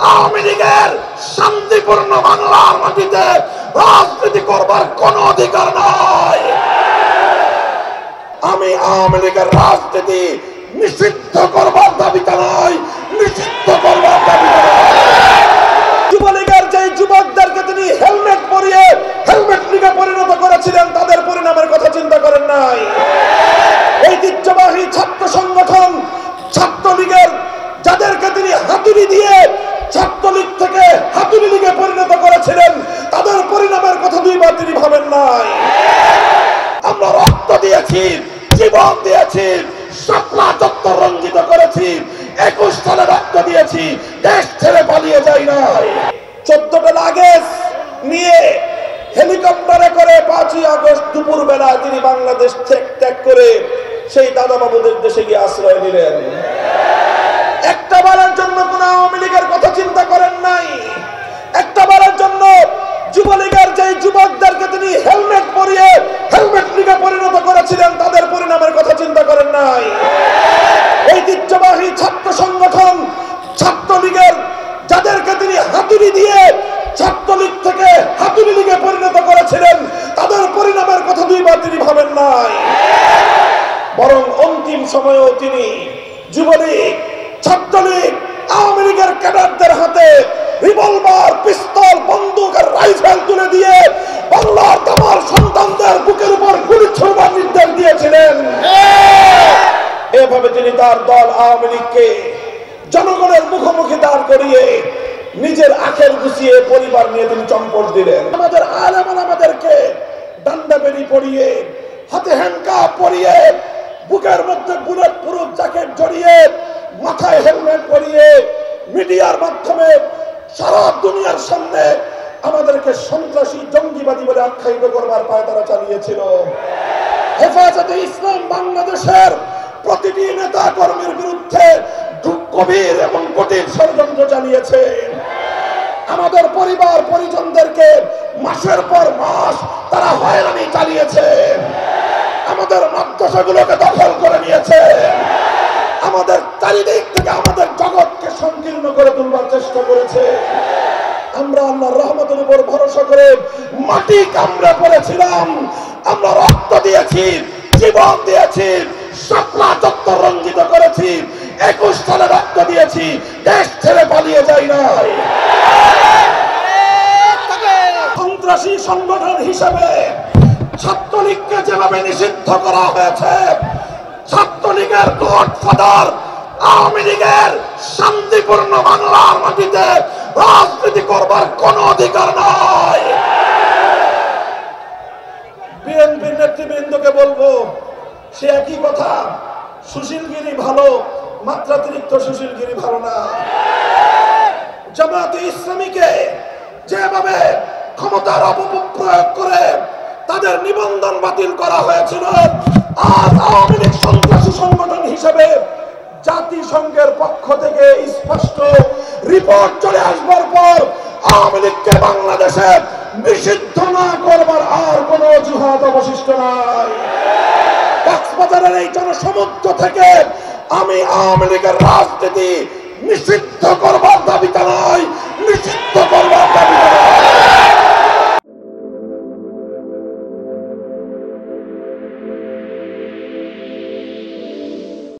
আওয়ামী লীগের শান্তিপূর্ণ বাংলার মাটিতে রাজনীতি করবার কোন অধিকার নাই। আমি আওয়ামী লীগের রাজনীতি নিষিদ্ধ করবার দাবিতে নয়, নিষিদ্ধ করবার দাবিতে নয়। যুবলীগের যে যুবকদেরকে তিনি হেলমেট পরিয়ে হেলমেট লীগে পরিণত করেছিলেন, তাদের পরিণামের কথা চিন্তা করেন নাই। ঐতিহ্যবাহী ছাত্র সংগঠন ছাত্রলীগের যাদেরকে তিনি হাতুড়ি দিয়ে ছাত্রলীগ থেকে হাতুড়ি লীগে পরিণত করেছিলেন, তাদের পরিণামের কথা দুইবার তিনি ভাবেন নাই। আমরা রক্ত দিয়েছি, জীবন দিয়েছি, শাপলা চত্বর রঞ্জিত করেছি, 21 সালে রক্ত দিয়েছি, দেশ ছেড়ে পালিয়ে যাই নাই। 14টা লাগেজ নিয়ে হেলিকপ্টারে করে 5ই আগস্ট দুপুর বেলায় তিনি বাংলাদেশ ত্যাগ করে সেই দাদা বাবুদের দেশে গিয়ে আশ্রয় নিলেন। একটা বারের জন্য কোন আওয়ামী লীগের কথা চিন্তা করেন নাই। একটা বারের জন্য যুবলীগের যে যুবকদেরকে তিনি হেলমেট পরিয়ে হেলমেট লীগে পরিণত করেছিলেন, তাদের পরিণামের কথা চিন্তা করেন নাই। ঐতিহ্যবাহী ছাত্র সংগঠন ছাত্রলীগের যাদেরকে তিনি হাতুড়ি দিয়ে ছাত্রলীগ থেকে হাতুড়ি লীগে পরিণত করেছিলেন, তাদের পরিণামের কথা দুইবার তিনি ভাবেন নাই। বরং অন্তিম সময়েও তিনি যুবলীগ, ছাত্রলীগ, আওয়ামী লীগের ক্যাডারদের হাতে রিভলভার, পিস্তল, বন্দুক আর রাইফেল তুলে দিয়ে বাংলার তামার সন্তানদের বুকের উপর গুলি ছোড়বার নির্দেশ দিয়েছিলেন। এভাবে তিনি তার দল আওয়ামী লীগকে জনগণের মুখোমুখি দাঁড় করিয়ে নিজের আখের গুছিয়ে পরিবার নিয়ে তিনি চম্পট দিলেন। আমাদের আলেম আমাদেরকে ডান্ডা বেরি পরিয়ে, হাতে হ্যান্ডকাফ পরিয়ে, বুকের মধ্যে বুলেট প্রুফ জ্যাকেট জড়িয়ে, মাথায় হেলমেট পরিয়ে মিডিয়ার মাধ্যমে সারা দুনিয়ার সামনে আমাদেরকে সন্ত্রাসী, জঙ্গিবাদী বলে আখ্যায়িত করবার পায় তারা চালিয়েছিল। হেফাজতে ইসলাম বাংলাদেশের প্রতিটি নেতা কর্মীর বিরুদ্ধে গভীর এবং কঠিন ষড়যন্ত্র চালিয়েছে। আমাদের পরিবার পরিজনদেরকে মাসের পর মাস তারা হয়রানি চালিয়েছে। আমাদের মাদ্রাসাগুলোকে দখল করে নিয়েছে। আমাদের চারিদিক থেকে আমাদের জগৎকে সংকীর্ণ করে তুলবার চেষ্টা করেছে। আমরা আল্লাহর রহমতের উপর ভরসা করে মাটি কামড়ে পড়েছিলাম। আমরা রক্ত দিয়েছি, জীবন দিয়েছি, শাপলা চত্বর রঞ্জিত করেছি, 21 সালে রক্ত দিয়েছি, দেশ ছেড়ে পালিয়ে যাই নাই। সন্ত্রাসী সংগঠন হিসেবে ছাত্রলীগকে যেভাবে নিষিদ্ধ করা হয়েছে, ছাত্রলীগের গডফাদার আওয়ামী লীগের শান্তিপূর্ণ বাংলার মাটিতে রাজনীতি করবার কোন অধিকার নাই। বিএনপির নেতৃবৃন্দকে বলবো, সে একই কথা, সুশীলগিরি ভালো, মাত্রাতিরিক্ত সুশীলগিরি ভালো না। জামায়াতে ইসলামীকে যেভাবে ক্ষমতার অপপ্রয়োগ করে তাদের নিবন্ধন বাতিল করা হয়েছিল, আজ আওয়ামী লীগ সন্ত্রাসী সংগঠন হিসেবে জাতিসংঘের পক্ষ থেকে স্পষ্ট রিপোর্ট চলে আসবার পর আওয়ামী লীগকে বাংলাদেশে নিষিদ্ধ না করবার আর কোন অজুহাত অবশিষ্ট নাই। কক্সবাজারের এই জনসমুদ্র থেকে আমি আওয়ামী লীগের রাজনীতি নিষিদ্ধ করবার দাবিতে নয়, নিষিদ্ধ